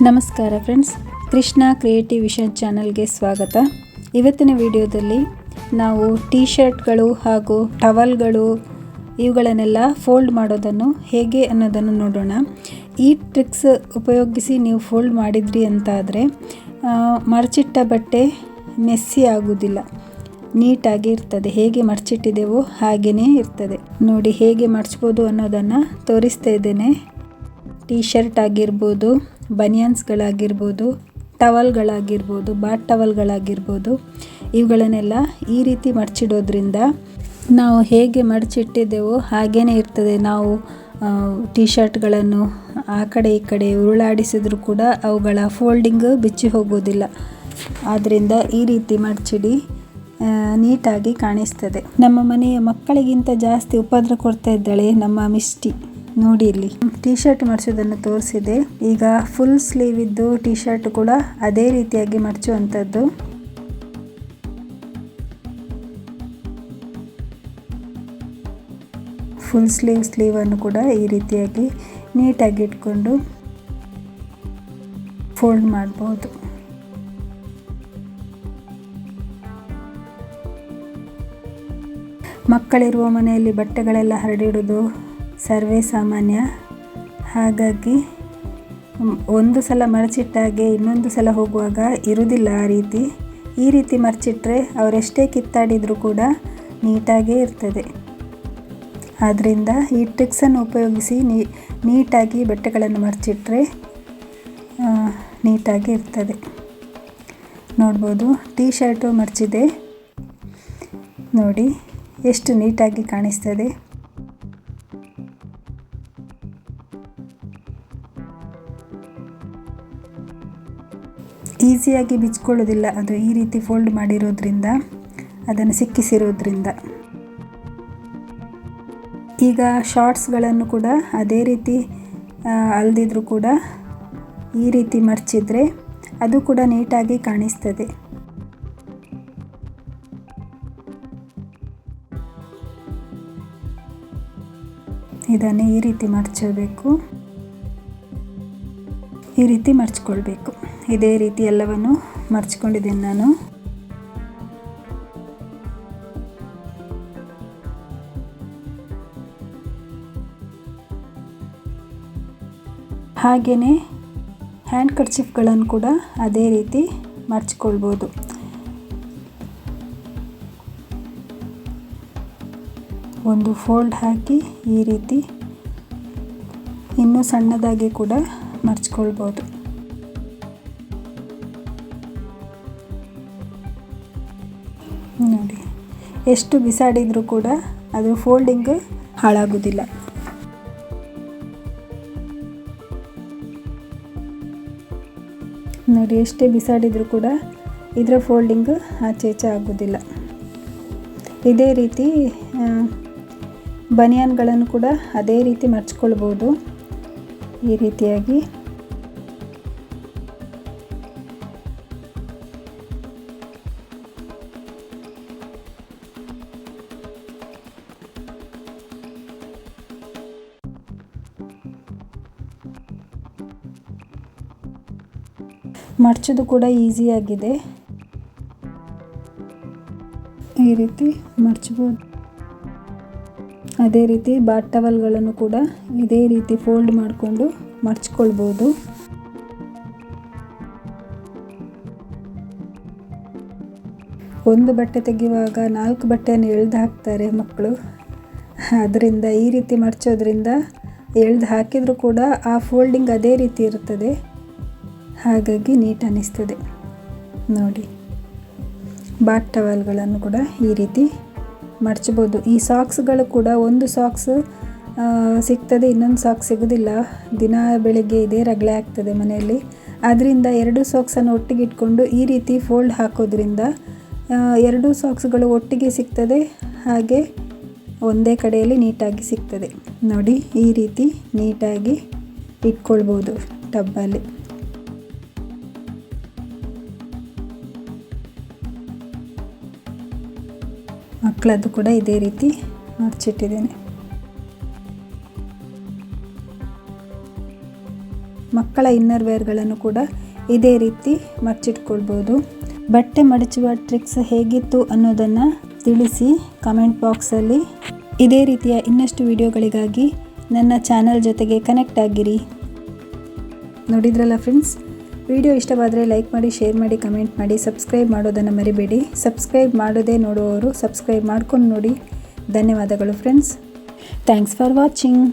ನಮಸ್ಕಾರ friends, Krishna creative vision ಚಾನಲ್ಗೆ ಸ್ವಾಗತ. ಇವತ್ತಿನ ವಿಡಿಯೋದಲ್ಲಿ ನಾವು ಟೀ ಶರ್ಟ್ಗಳು ಹಾಗೂ ಟವಲ್ಗಳು ಇವುಗಳನ್ನೆಲ್ಲ ಫೋಲ್ಡ್ ಮಾಡೋದನ್ನು ಹೇಗೆ ಅನ್ನೋದನ್ನು ನೋಡೋಣ. ಈ ಟ್ರಿಕ್ಸ್ ಉಪಯೋಗಿಸಿ ನೀವು ಫೋಲ್ಡ್ ಮಾಡಿದ್ರಿ ಅಂತಾದರೆ ಮಡಚಿಟ್ಟ ಬಟ್ಟೆ ಮೆಸ್ಸಿ ಆಗೋದಿಲ್ಲ, ನೀಟಾಗಿ ಇರ್ತದೆ. ಹೇಗೆ ಮಡಚಿಟ್ಟಿದೆವೋ ಹಾಗೆಯೇ ಇರ್ತದೆ. ನೋಡಿ ಹೇಗೆ ಮಡಚ್ಬೋದು ಅನ್ನೋದನ್ನು ತೋರಿಸ್ತಾ ಇದ್ದೇನೆ. ಟೀ ಶರ್ಟ್ ಆಗಿರ್ಬೋದು, ಬನಿಯನ್ಸ್ಗಳಾಗಿರ್ಬೋದು, ಟವಲ್ಗಳಾಗಿರ್ಬೋದು, ಬಾತ್ ಟವಲ್ಗಳಾಗಿರ್ಬೋದು, ಇವುಗಳನ್ನೆಲ್ಲ ಈ ರೀತಿ ಮಡಚಿಡೋದ್ರಿಂದ ನಾವು ಹೇಗೆ ಮಡಚಿಟ್ಟಿದ್ದೆವೋ ಹಾಗೇ ಇರ್ತದೆ. ನಾವು ಟೀ ಶರ್ಟ್ಗಳನ್ನು ಆ ಕಡೆ ಈ ಕಡೆ ಉರುಳಾಡಿಸಿದ್ರೂ ಕೂಡ ಅವುಗಳ ಫೋಲ್ಡಿಂಗ್ ಬಿಚ್ಚಿ ಹೋಗೋದಿಲ್ಲ. ಆದ್ದರಿಂದ ಈ ರೀತಿ ಮಡಚಿಡಿ, ನೀಟಾಗಿ ಕಾಣಿಸ್ತದೆ. ನಮ್ಮ ಮನೆಯ ಮಕ್ಕಳಿಗಿಂತ ಜಾಸ್ತಿ ಉಪದ್ರ ಕೊಡ್ತಾ ಇದ್ದಾಳೆ ನಮ್ಮ ಮಿಸ್ಟಿ. ನೋಡಿ, ಇಲ್ಲಿ ಟೀ ಶರ್ಟ್ ಮಡಿಸೋದನ್ನು ತೋರಿಸಿದೆ. ಈಗ ಫುಲ್ ಸ್ಲೀವ್ ಇದ್ದು ಟೀ ಶರ್ಟ್ ಕೂಡ ಅದೇ ರೀತಿಯಾಗಿ ಮಡಚುವಂಥದ್ದು. ಫುಲ್ ಸ್ಲೀವನ್ನು ಕೂಡ ಈ ರೀತಿಯಾಗಿ ನೀಟಾಗಿ ಇಟ್ಕೊಂಡು ಫೋಲ್ಡ್ ಮಾಡ್ಬೋದು. ಮಕ್ಕಳಿರುವ ಮನೆಯಲ್ಲಿ ಬಟ್ಟೆಗಳೆಲ್ಲ ಹರಡಿಡೋದು ಸರ್ವೇ ಸಾಮಾನ್ಯ. ಹಾಗಾಗಿ ಒಂದು ಸಲ ಮಡಚಿಟ್ಟಾಗೆ ಇನ್ನೊಂದು ಸಲ ಹೋಗುವಾಗ ಇರುವುದಿಲ್ಲ ಆ ರೀತಿ. ಈ ರೀತಿ ಮಡಚಿಟ್ರೆ ಅವರೆಷ್ಟೇ ಕಿತ್ತಾಡಿದರೂ ಕೂಡ ನೀಟಾಗೇ ಇರ್ತದೆ. ಆದ್ದರಿಂದ ಈ ಟ್ರಿಕ್ಸನ್ನು ಉಪಯೋಗಿಸಿ ನೀಟಾಗಿ ಬಟ್ಟೆಗಳನ್ನು ಮಡಚಿಟ್ರೆ ನೀಟಾಗಿ ಇರ್ತದೆ. ನೋಡ್ಬೋದು, ಟೀ ಶರ್ಟು ಮಡಚಿದೆ ನೋಡಿ ಎಷ್ಟು ನೀಟಾಗಿ ಕಾಣಿಸ್ತದೆ. ಈಸಿಯಾಗಿ ಬಿಚ್ಕೊಳ್ಳೋದಿಲ್ಲ, ಅದು ಈ ರೀತಿ ಫೋಲ್ಡ್ ಮಾಡಿರೋದ್ರಿಂದ, ಅದನ್ನು ಸಿಕ್ಕಿಸಿರೋದ್ರಿಂದ. ಈಗ ಶಾರ್ಟ್ಸ್ಗಳನ್ನು ಕೂಡ ಅದೇ ರೀತಿ ಅಲ್ದಿದ್ರೂ ಕೂಡ ಈ ರೀತಿ ಮಡಚಿದ್ರೆ ಅದು ಕೂಡ ನೀಟಾಗಿ ಕಾಣಿಸ್ತದೆ. ಇದನ್ನು ಈ ರೀತಿ ಮಡಚಬೇಕು, ಈ ರೀತಿ ಮಡಚ್ಕೊಳ್ಬೇಕು. ಇದೇ ರೀತಿ ಎಲ್ಲವನ್ನು ಮಡಚ್ಕೊಂಡಿದ್ದೇನೆ ನಾನು. ಹಾಗೆಯೇ ಹ್ಯಾಂಡ್ ಕರ್ಚೀಫ್ಗಳನ್ನು ಕೂಡ ಅದೇ ರೀತಿ ಮಡಚ್ಕೊಳ್ಬೋದು. ಒಂದು ಫೋಲ್ಡ್ ಹಾಕಿ ಈ ರೀತಿ ಇನ್ನೂ ಸಣ್ಣದಾಗಿ ಕೂಡ ಮಡಚ್ಕೊಳ್ಬೋದು. ನೋಡಿ, ಎಷ್ಟು ಬಿಸಾಡಿದರೂ ಕೂಡ ಅದು ಫೋಲ್ಡಿಂಗ್ ಹಾಳಾಗೋದಿಲ್ಲ. ನೋಡಿ, ಎಷ್ಟೇ ಬಿಸಾಡಿದರೂ ಕೂಡ ಇದರ ಫೋಲ್ಡಿಂಗ್ ಆಚೆ ಈಚೆ ಆಗೋದಿಲ್ಲ. ಇದೇ ರೀತಿ ಬನಿಯನ್ಗಳನ್ನು ಕೂಡ ಅದೇ ರೀತಿ ಮಡಚ್ಕೊಳ್ಬೋದು. ಈ ರೀತಿಯಾಗಿ ಮಡಚೋದು ಕೂಡ ಈಸಿಯಾಗಿದೆ. ಈ ರೀತಿ ಮಡಚ್ಬೋದು. ಅದೇ ರೀತಿ ಬಾತ್ ಟವಲ್ಗಳನ್ನು ಕೂಡ ಇದೇ ರೀತಿ ಫೋಲ್ಡ್ ಮಾಡಿಕೊಂಡು ಮಡಚ್ಕೊಳ್ಬೋದು. ಒಂದು ಬಟ್ಟೆ ತೆಗೆಯುವಾಗ 4 ಬಟ್ಟೆಯನ್ನು ಎಳೆದು ಹಾಕ್ತಾರೆ ಮಕ್ಕಳು. ಅದರಿಂದ ಈ ರೀತಿ ಮಡಚೋದ್ರಿಂದ ಎಳೆದು ಹಾಕಿದರೂ ಕೂಡ ಆ ಫೋಲ್ಡಿಂಗ್ ಅದೇ ರೀತಿ ಇರುತ್ತದೆ. ಹಾಗಾಗಿ ನೀಟ್ ಅನ್ನಿಸ್ತದೆ. ನೋಡಿ, ಬಾತ್ ಟವಲ್ಗಳನ್ನು ಕೂಡ ಈ ರೀತಿ ಮಡಚ್ಬೋದು. ಈ ಸಾಕ್ಸ್ಗಳು ಕೂಡ ಒಂದು ಸಾಕ್ಸ್ ಸಿಗ್ತದೆ, ಇನ್ನೊಂದು ಸಾಕ್ಸ್ ಸಿಗೋದಿಲ್ಲ. ದಿನ ಬೆಳಗ್ಗೆ ಇದೇ ರಗಳೆ ಆಗ್ತದೆ ಮನೆಯಲ್ಲಿ. ಆದ್ದರಿಂದ 2 ಸಾಕ್ಸನ್ನು ಒಟ್ಟಿಗೆ ಇಟ್ಕೊಂಡು ಈ ರೀತಿ ಫೋಲ್ಡ್ ಹಾಕೋದ್ರಿಂದ 2 ಸಾಕ್ಸ್ಗಳು ಒಟ್ಟಿಗೆ ಸಿಗ್ತದೆ, ಹಾಗೆ ಒಂದೇ ಕಡೆಯಲ್ಲಿ ನೀಟಾಗಿ ಸಿಗ್ತದೆ. ನೋಡಿ, ಈ ರೀತಿ ನೀಟಾಗಿ ಇಟ್ಕೊಳ್ಬೋದು ಟಬ್ಬಲ್ಲಿ. ಮಕ್ಕಳದ್ದು ಕೂಡ ಇದೇ ರೀತಿ ಮಡಚಿಟ್ಟಿದ್ದೇನೆ. ಮಕ್ಕಳ ಮಕ್ಕಳ ಇನ್ನರ್ ವೇರ್ಗಳನ್ನು ಕೂಡ ಇದೇ ರೀತಿ ಮಡಚಿಟ್ಕೊಳ್ಬೋದು. ಬಟ್ಟೆ ಮಡಚುವ ಟ್ರಿಕ್ಸ್ ಹೇಗಿತ್ತು ಅನ್ನೋದನ್ನು ತಿಳಿಸಿ ಕಮೆಂಟ್ ಬಾಕ್ಸಲ್ಲಿ. ಇದೇ ರೀತಿಯ ಇನ್ನಷ್ಟು ವಿಡಿಯೋಗಳಿಗಾಗಿ ನನ್ನ ಚಾನಲ್ ಜೊತೆಗೆ ಕನೆಕ್ಟ್ ಆಗಿರಿ. ನೋಡಿದ್ರಲ್ಲ ಫ್ರೆಂಡ್ಸ್, ವಿಡಿಯೋ ಇಷ್ಟವಾದರೆ ಲೈಕ್ ಮಾಡಿ, ಶೇರ್ ಮಾಡಿ, ಕಮೆಂಟ್ ಮಾಡಿ, ಸಬ್ಸ್ಕ್ರೈಬ್ ಮಾಡೋದನ್ನು ಮರಿಬೇಡಿ. ಸಬ್ಸ್ಕ್ರೈಬ್ ಮಾಡೋದೇ ನೋಡುವವರು ಸಬ್ಸ್ಕ್ರೈಬ್ ಮಾಡ್ಕೊಂಡು ನೋಡಿ. ಧನ್ಯವಾದಗಳು ಫ್ರೆಂಡ್ಸ್. Thanks for watching.